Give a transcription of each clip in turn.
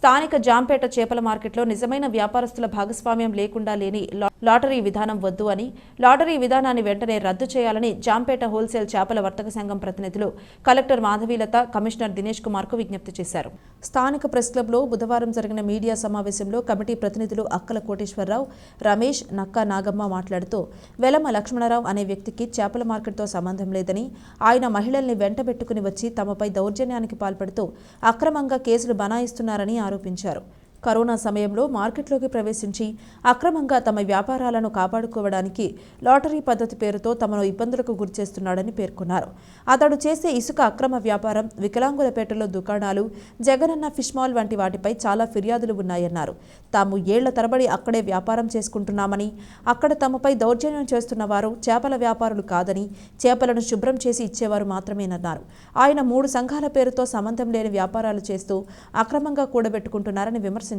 స్థానిక జాంపేట చేపల మార్కెట్లో నిజమైన వ్యాపారస్తుల భాగస్వామ్యం లేకుండా లేని లాటరీ విధానం వద్దు అని, లాటరీ విధానాన్ని వెంటనే రద్దు చేయాలని జాంపేట హోల్సేల్ చేపల వర్తక సంఘం ప్రతినిధులు కలెక్టర్ మాధవీలత, కమిషనర్ దినేష్ కుమార్ కు విజ్ఞప్తి చేశారు. స్థానిక ప్రెస్ క్లబ్లో బుధవారం జరిగిన మీడియా సమావేశంలో కమిటీ ప్రతినిధులు అక్కల కోటేశ్వరరావు, రమేష్, నక్కా నాగమ్మ మాట్లాడుతూ వెలమ లక్ష్మణరావు అనే వ్యక్తికి చేపల మార్కెట్తో సంబంధం లేదని, ఆయన మహిళల్ని వెంటబెట్టుకుని వచ్చి తమపై దౌర్జన్యానికి పాల్పడుతూ అక్రమంగా కేసులు బనాయిస్తున్నారని ఆరోపించారు. కరోనా సమయంలో మార్కెట్లోకి ప్రవేశించి అక్రమంగా తమ వ్యాపారాలను కాపాడుకోవడానికి లాటరీ పద్ధతి పేరుతో తమను ఇబ్బందులకు గురిచేస్తున్నాడని పేర్కొన్నారు. అతడు చేసే ఇసుక అక్రమ వ్యాపారం, వికలాంగులపేటలో దుకాణాలు, జగనన్న ఫిష్ మాల్ వంటి వాటిపై చాలా ఫిర్యాదులు ఉన్నాయన్నారు. తాము ఏళ్ల తరబడి అక్కడే వ్యాపారం చేసుకుంటున్నామని, అక్కడ తమపై దౌర్జన్యం చేస్తున్న వారు చేపల వ్యాపారులు కాదని, చేపలను శుభ్రం చేసి ఇచ్చేవారు మాత్రమేనన్నారు. ఆయన 3 సంఘాల పేరుతో సంబంధం లేని వ్యాపారాలు చేస్తూ అక్రమంగా కూడబెట్టుకుంటున్నారని విమర్శించారు.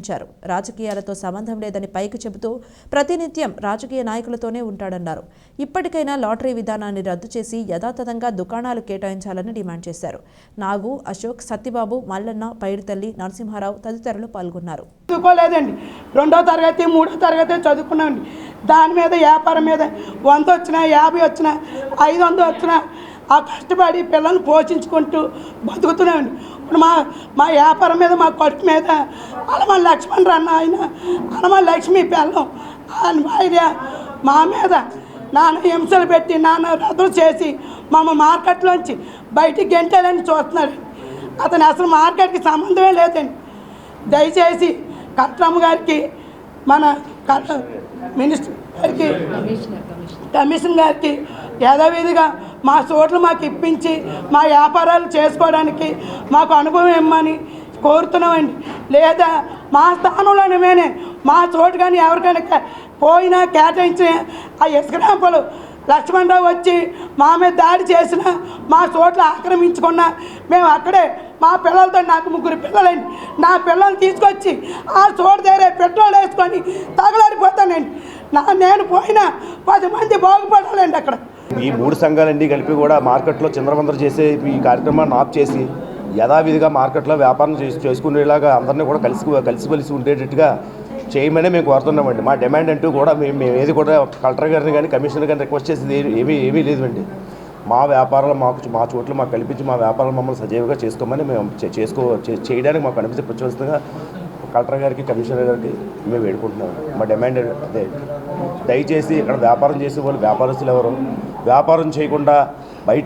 రాజకీయాలతో సంబంధం లేదని పైకి చెబుతూ ప్రతినిత్యం రాజకీయ నాయకులతోనే ఉంటాడన్నారు. ఇప్పటికైనా లాటరీ విధానాన్ని రద్దు చేసి యథాతథంగా దుకాణాలు కేటాయించాలని డిమాండ్ చేశారు. నాగు, అశోక్, సత్యబాబు, మల్లన్న, పైడితల్లి, నరసింహారావు తదితరులు పాల్గొన్నారు. చదువుకోలేదండి, 2వ తరగతి 3వ తరగతి చదువుకున్నామండి. దాని మీద వ్యాపారం మీద 100 వచ్చినా, 50 వచ్చినా, 500 వచ్చినా ఆ కష్టపడి పిల్లల్ని పోషించుకుంటూ బతుకుతున్నామండి. ఇప్పుడు మా వ్యాపారం మీద, మా కడుపు మీద అనమల లక్ష్మణ్ అన్న ఆయన, అనమల లక్ష్మి పిల్లం ఆయన భార్య మా మీద నాన్న హింసలు పెట్టి, నాన్న రద్దు చేసి మమ్మ మార్కెట్లోంచి బయటికి గెంటాలని చూస్తున్నాడు. అతను అసలు మార్కెట్కి సంబంధమే లేదండి. దయచేసి కలెక్టర్ గారికి, మన మినిస్టర్ గారికి, కమిషనర్ గారికి యథావిధిగా మా చోట్లు మాకు ఇప్పించి మా వ్యాపారాలు చేసుకోవడానికి మాకు అనుభవం ఇమ్మని కోరుతున్నామండి. లేదా మా స్థానంలోనే మేనే మా చోటు కానీ ఎవరికైనా పోయినా కేటాయించిన ఆ ఇసుక ర్యాంపులు లక్ష్మణరావు వచ్చి మా మీద దాడి చేసిన, మా చోట్ల ఆక్రమించుకున్న, మేము అక్కడే మా పిల్లలతో, నాకు 3 పిల్లలండి, నా పిల్లల్ని తీసుకొచ్చి ఆ చోటు దగ్గర పెట్రోల్ వేసుకొని తగలాడిపోతానండి. నేను పోయినా 10 మంది బాగుపడాలండి. అక్కడ ఈ 3 సంఘాలన్నీ కలిపి కూడా మార్కెట్లో చిందరవందర చేసే ఈ కార్యక్రమాన్ని ఆఫ్ చేసి యథావిధిగా మార్కెట్లో వ్యాపారం చేసుకునేలాగా అందరినీ కూడా కలిసిమెలిసి ఉండేటట్టుగా చేయమని మేము కోరుతున్నామండి. మా డిమాండ్ అంటూ కూడా మేము ఏది కూడా కలెక్టర్ గారిని కానీ, కమిషనర్ గారిని రిక్వెస్ట్ చేసేది ఏమీ లేదండి. మా వ్యాపారాలు మా చోట్ల మాకు కల్పించి మా వ్యాపారాలు మమ్మల్ని సజీవంగా చేసుకోమని మేము చేయడానికి మాకు అనిపించే ప్రతివస్తుగా కలెక్టర్ గారికి, కమిషనర్ గారికి మేము వేడుకుంటున్నాము. మా డిమాండ్ అదే, దయచేసి ఇక్కడ వ్యాపారం చేసే వాళ్ళు వ్యాపారస్తులు ఎవరు వ్యాపారం చేయకుండా బయట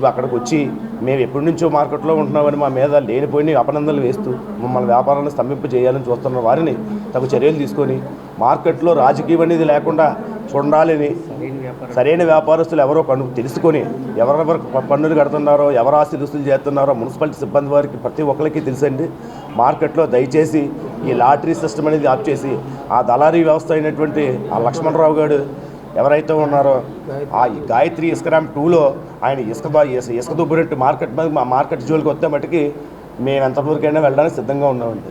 అక్కడికి వచ్చి మేము ఎప్పటి నుంచో మార్కెట్లో ఉంటున్నామని మా మీద లేనిపోయిన అపనందనలు వేస్తూ మమ్మల్ని వ్యాపారాన్ని స్తంభింప చేయాలని చూస్తున్న వారిని తగు చర్యలు తీసుకొని మార్కెట్లో రాజకీయం అనేది లేకుండా చూడాలని, సరైన వ్యాపారస్తులు ఎవరో తెలుసుకొని ఎవరెవరు పన్నులు కడుతున్నారో, ఎవరు ఆస్తి రుసులు చేస్తున్నారో మున్సిపాలిటీ సిబ్బంది వారికి ప్రతి ఒక్కరికి తెలుసండి. మార్కెట్లో దయచేసి ఈ లాటరీ సిస్టమ్ అనేది ఆఫ్ చేసి ఆ దళారీ వ్యవస్థ అయినటువంటి ఆ లక్ష్మణరావు గారు ఎవరైతే ఉన్నారో ఆ గాయత్రి ఇసుక ర్యాంప్ 2లో ఆయన ఇసుక దుబ్బునట్టు మార్కెట్ జోలికి వస్తే మట్టుకి మేము ఎంతవరకైనా వెళ్ళడానికి సిద్ధంగా ఉన్నామండి.